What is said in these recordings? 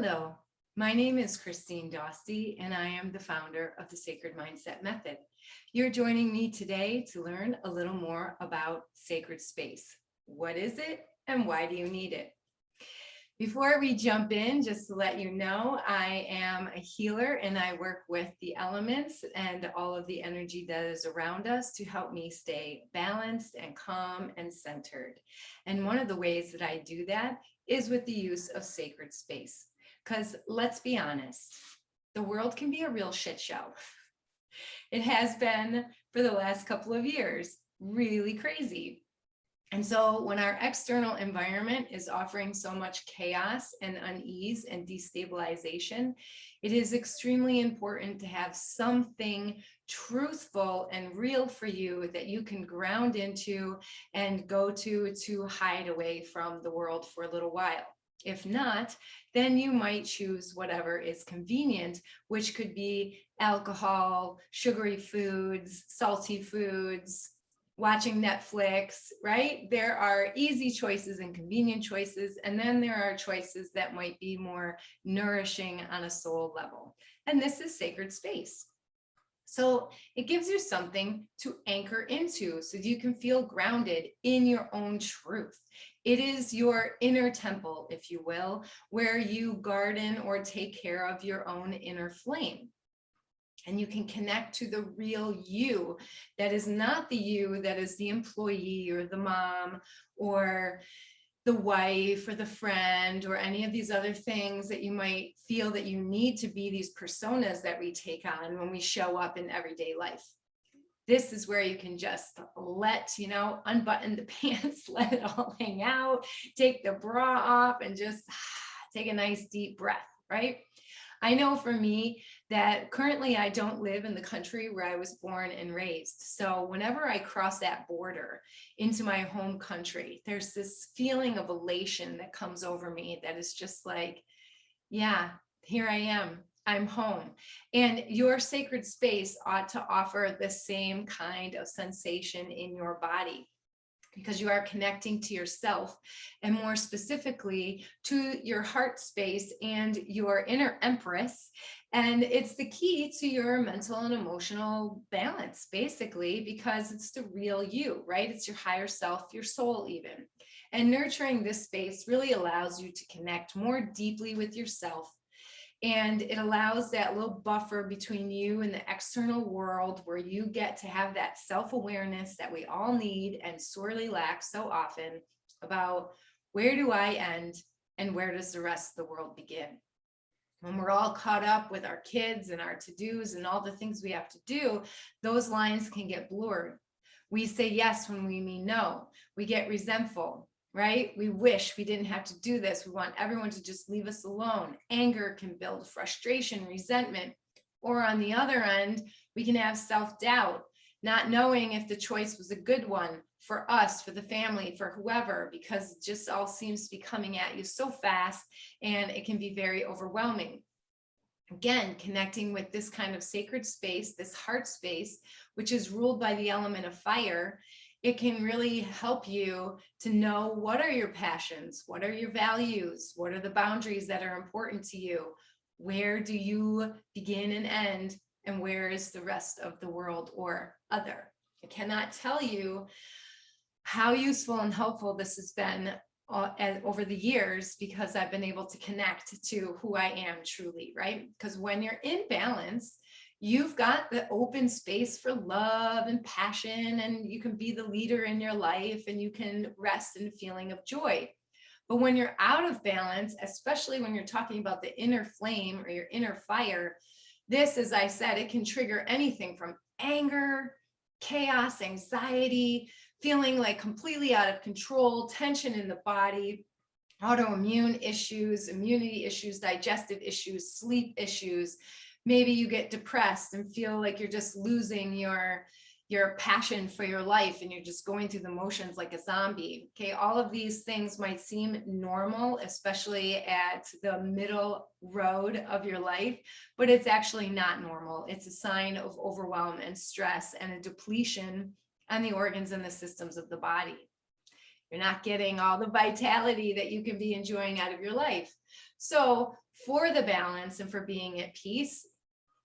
Hello, my name is Christine Dostie, and I am the founder of the Sacred Mindset Method. You're joining me today to learn a little more about sacred space. What is it, and why do you need it? Before we jump in, just to let you know, I am a healer and I work with the elements and all of the energy that is around us to help me stay balanced and calm and centered. And one of the ways that I do that is with the use of sacred space. Because let's be honest, the world can be a real shit show. It has been for the last couple of years, really crazy. And so when our external environment is offering so much chaos and unease and destabilization, it is extremely important to have something truthful and real for you that you can ground into and go to hide away from the world for a little while. If not, then you might choose whatever is convenient, which could be alcohol, sugary foods, salty foods, watching Netflix, right? There are easy choices and convenient choices, and then there are choices that might be more nourishing on a soul level. And this is sacred space. So it gives you something to anchor into so you can feel grounded in your own truth. It is your inner temple, if you will, where you garden or take care of your own inner flame. And you can connect to the real you that is not the you that is the employee or the mom or the wife or the friend or any of these other things that you might feel that you need to be, these personas that we take on when we show up in everyday life. This is where you can just let, unbutton the pants, let it all hang out, take the bra off and just take a nice deep breath, right? I know for me that currently I don't live in the country where I was born and raised. So whenever I cross that border into my home country, there's this feeling of elation that comes over me that is just like, yeah, here I am. I'm home. And your sacred space ought to offer the same kind of sensation in your body, because you are connecting to yourself and more specifically to your heart space and your inner empress. And it's the key to your mental and emotional balance, basically, because it's the real you, right? It's your higher self, your soul even. And nurturing this space really allows you to connect more deeply with yourself. And it allows that little buffer between you and the external world where you get to have that self-awareness that we all need and sorely lack so often about where do I end and where does the rest of the world begin. When we're all caught up with our kids and our to-dos and all the things we have to do, those lines can get blurred. We say yes when we mean no. We get resentful. Right? We wish we didn't have to do this. We want everyone to just leave us alone. Anger can build frustration, resentment. Or on the other end, we can have self-doubt, not knowing if the choice was a good one for us, for the family, for whoever, because it just all seems to be coming at you so fast and it can be very overwhelming. Again, connecting with this kind of sacred space, this heart space, which is ruled by the element of fire, it can really help you to know what are your passions, what are your values, what are the boundaries that are important to you, where do you begin and end, and where is the rest of the world or other. I cannot tell you how useful and helpful this has been over the years, because I've been able to connect to who I am truly, right? Because when you're in balance, you've got the open space for love and passion, and you can be the leader in your life and you can rest in a feeling of joy. But when you're out of balance, especially when you're talking about the inner flame or your inner fire, this, as I said, it can trigger anything from anger, chaos, anxiety, feeling like completely out of control, tension in the body, autoimmune issues, immunity issues, digestive issues, sleep issues. Maybe you get depressed and feel like you're just losing your passion for your life and you're just going through the motions like a zombie. Okay, all of these things might seem normal, especially at the middle road of your life, but it's actually not normal. It's a sign of overwhelm and stress and a depletion on the organs and the systems of the body. You're not getting all the vitality that you can be enjoying out of your life. So for the balance and for being at peace,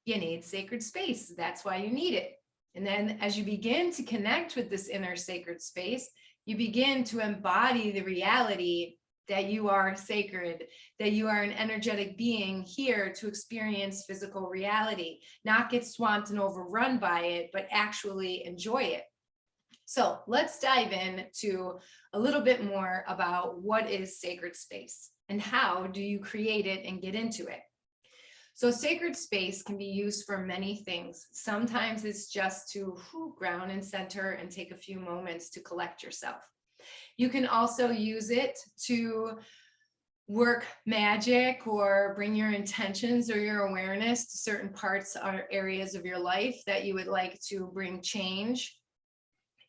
you need sacred space. That's why you need it. And then as you begin to connect with this inner sacred space, you begin to embody the reality that you are sacred, that you are an energetic being here to experience physical reality, not get swamped and overrun by it, but actually enjoy it. So let's dive into a little bit more about what is sacred space and how do you create it and get into it. So sacred space can be used for many things. Sometimes it's just to ground and center and take a few moments to collect yourself. You can also use it to work magic or bring your intentions or your awareness to certain parts or areas of your life that you would like to bring change.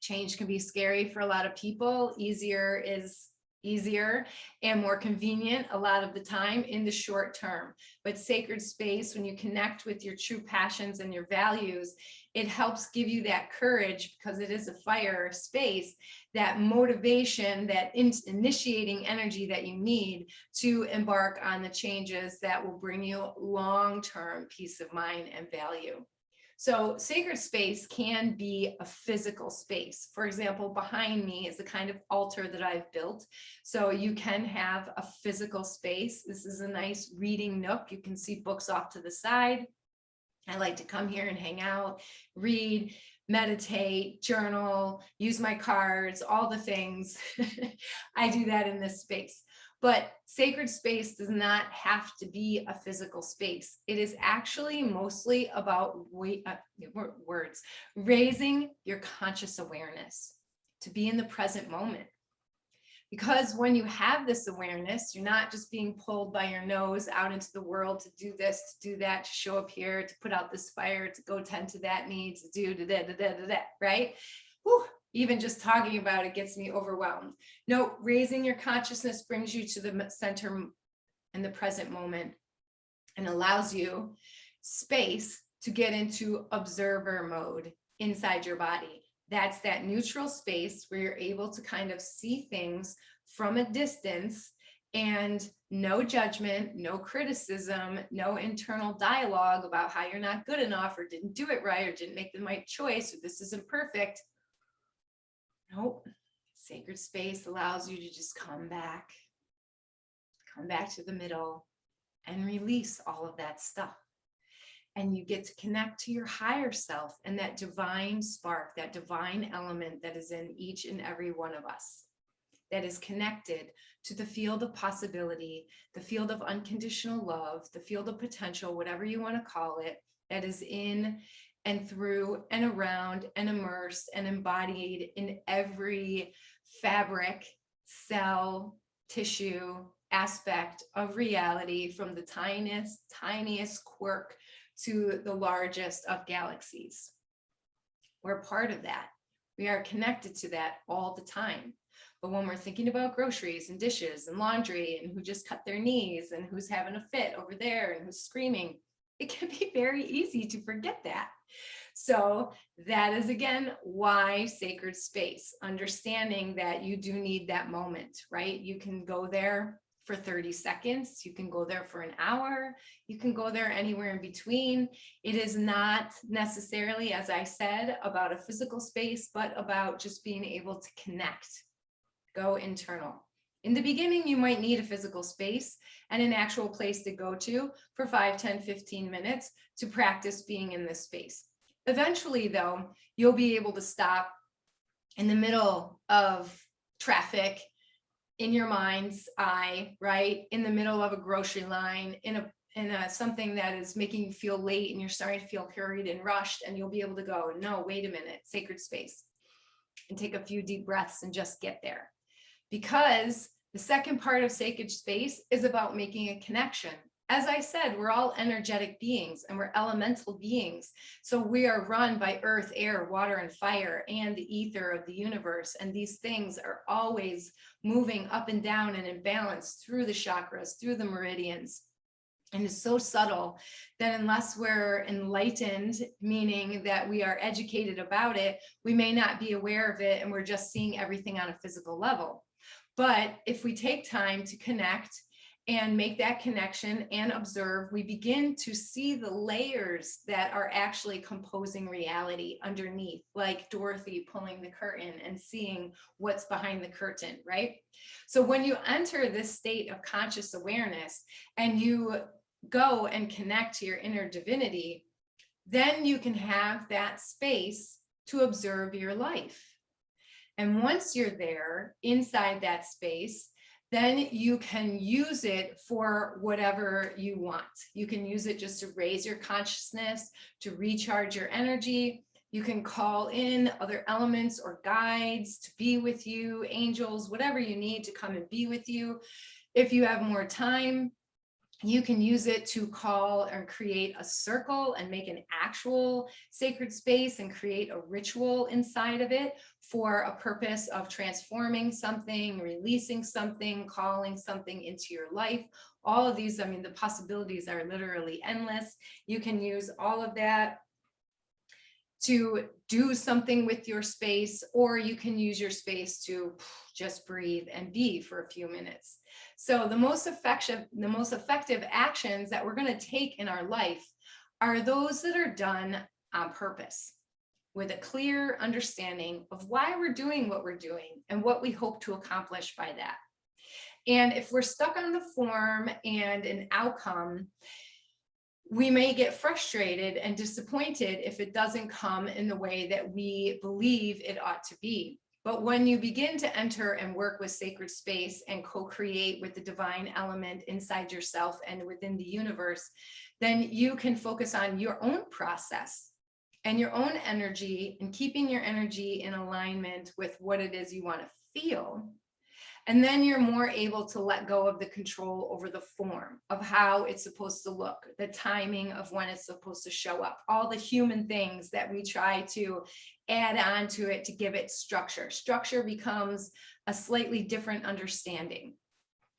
Change can be scary for a lot of people. Easier is easier and more convenient a lot of the time in the short term. But sacred space, when you connect with your true passions and your values, it helps give you that courage, because it is a fire space, that motivation, that initiating energy that you need to embark on the changes that will bring you long-term peace of mind and value. So sacred space can be a physical space. For example, behind me is the kind of altar that I've built. So you can have a physical space. This is a nice reading nook. You can see books off to the side. I like to come here and hang out, read, meditate, journal, use my cards, all the things. I do that in this space. But sacred space does not have to be a physical space. It is actually mostly about raising your conscious awareness to be in the present moment. Because when you have this awareness, you're not just being pulled by your nose out into the world to do this, to do that, to show up here, to put out this fire, to go tend to that need, to do da, right? Whew. Even just talking about it gets me overwhelmed. No, raising your consciousness brings you to the center in the present moment and allows you space to get into observer mode inside your body. That's that neutral space where you're able to kind of see things from a distance, and no judgment, no criticism, no internal dialogue about how you're not good enough or didn't do it right or didn't make the right choice or this isn't perfect. Nope. Sacred space allows you to just come back to the middle and release all of that stuff. And you get to connect to your higher self and that divine spark, that divine element that is in each and every one of us, that is connected to the field of possibility, the field of unconditional love, the field of potential, whatever you want to call it, that is in and through and around and immersed and embodied in every fabric, cell, tissue, aspect of reality, from the tiniest quirk to the largest of galaxies. We're part of that. We are connected to that all the time. But when we're thinking about groceries and dishes and laundry and who just cut their knees and who's having a fit over there and who's screaming, it can be very easy to forget that. So that is, again, why sacred space, understanding that you do need that moment, right? You can go there for 30 seconds. You can go there for an hour. You can go there anywhere in between. It is not necessarily, as I said, about a physical space, but about just being able to connect, go internal. In the beginning, you might need a physical space and an actual place to go to for 5, 10, 15 minutes to practice being in this space. Eventually, though, you'll be able to stop in the middle of traffic, in your mind's eye, right? In the middle of a grocery line, in a something that is making you feel late and you're starting to feel hurried and rushed, and you'll be able to go, no, wait a minute, sacred space, and take a few deep breaths and just get there. Because the second part of sacred space is about making a connection. As I said, we're all energetic beings and we're elemental beings. So we are run by earth, air, water, and fire, and the ether of the universe. And these things are always moving up and down and in balance through the chakras, through the meridians. And it's so subtle that unless we're enlightened, meaning that we are educated about it, we may not be aware of it, and we're just seeing everything on a physical level. But if we take time to connect and make that connection and observe, we begin to see the layers that are actually composing reality underneath, like Dorothy pulling the curtain and seeing what's behind the curtain, right? So when you enter this state of conscious awareness and you go and connect to your inner divinity, then you can have that space to observe your life. And once you're there inside that space, then you can use it for whatever you want. You can use it just to raise your consciousness, to recharge your energy. You can call in other elements or guides to be with you, angels, whatever you need to come and be with you. If you have more time, you can use it to call or create a circle and make an actual sacred space and create a ritual inside of it for a purpose of transforming something, releasing something, calling something into your life. All of these, I mean, the possibilities are literally endless. You can use all of that to do something with your space, or you can use your space to just breathe and be for a few minutes. So the most effective actions that we're going to take in our life are those that are done on purpose, with a clear understanding of why we're doing what we're doing and what we hope to accomplish by that. And if we're stuck on the form and an outcome, we may get frustrated and disappointed if it doesn't come in the way that we believe it ought to be. But when you begin to enter and work with sacred space and co-create with the divine element inside yourself and within the universe, then you can focus on your own process and your own energy, and keeping your energy in alignment with what it is you want to feel. And then you're more able to let go of the control over the form of how it's supposed to look, the timing of when it's supposed to show up, all the human things that we try to add on to it to give it structure. Structure becomes a slightly different understanding.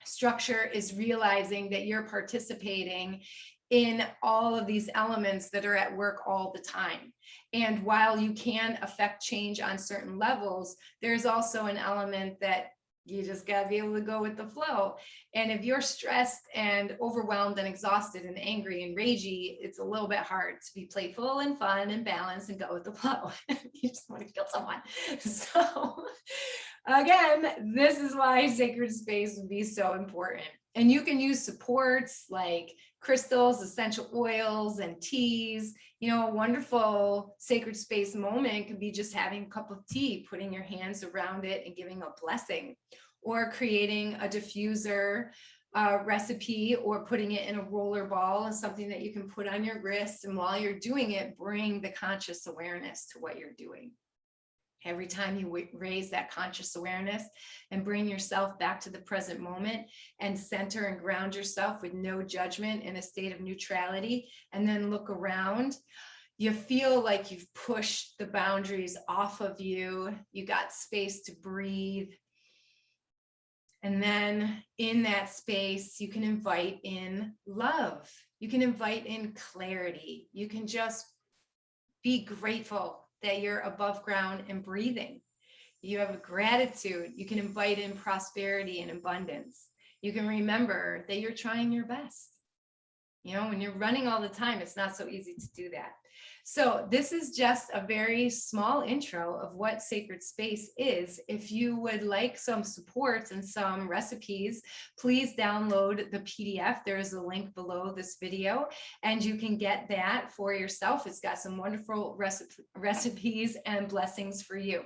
Structure is realizing that you're participating in all of these elements that are at work all the time. And while you can affect change on certain levels, there's also an element that you just got to be able to go with the flow. And if you're stressed and overwhelmed and exhausted and angry and ragey, it's a little bit hard to be playful and fun and balanced and go with the flow. You just want to kill someone. So again, this is why sacred space would be so important. And you can use supports like crystals, essential oils, and teas. You know, a wonderful sacred space moment could be just having a cup of tea, putting your hands around it and giving a blessing, or creating a diffuser recipe, or putting it in a roller ball and something that you can put on your wrist. And while you're doing it, bring the conscious awareness to what you're doing. Every time you raise that conscious awareness and bring yourself back to the present moment and center and ground yourself with no judgment in a state of neutrality, and then look around, you feel like you've pushed the boundaries off of you. You got space to breathe. And then in that space, you can invite in love. You can invite in clarity. You can just be grateful that you're above ground and breathing. You have a gratitude. You can invite in prosperity and abundance. You can remember that you're trying your best. You know, when you're running all the time, it's not so easy to do that. So this is just a very small intro of what sacred space is. If you would like some supports and some recipes, please download the PDF. There is a link below this video, and you can get that for yourself. It's got some wonderful recipes and blessings for you.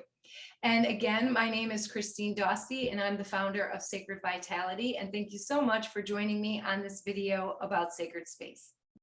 And again, my name is Christine Dostie, and I'm the founder of Sacred Vitality. And thank you so much for joining me on this video about sacred space.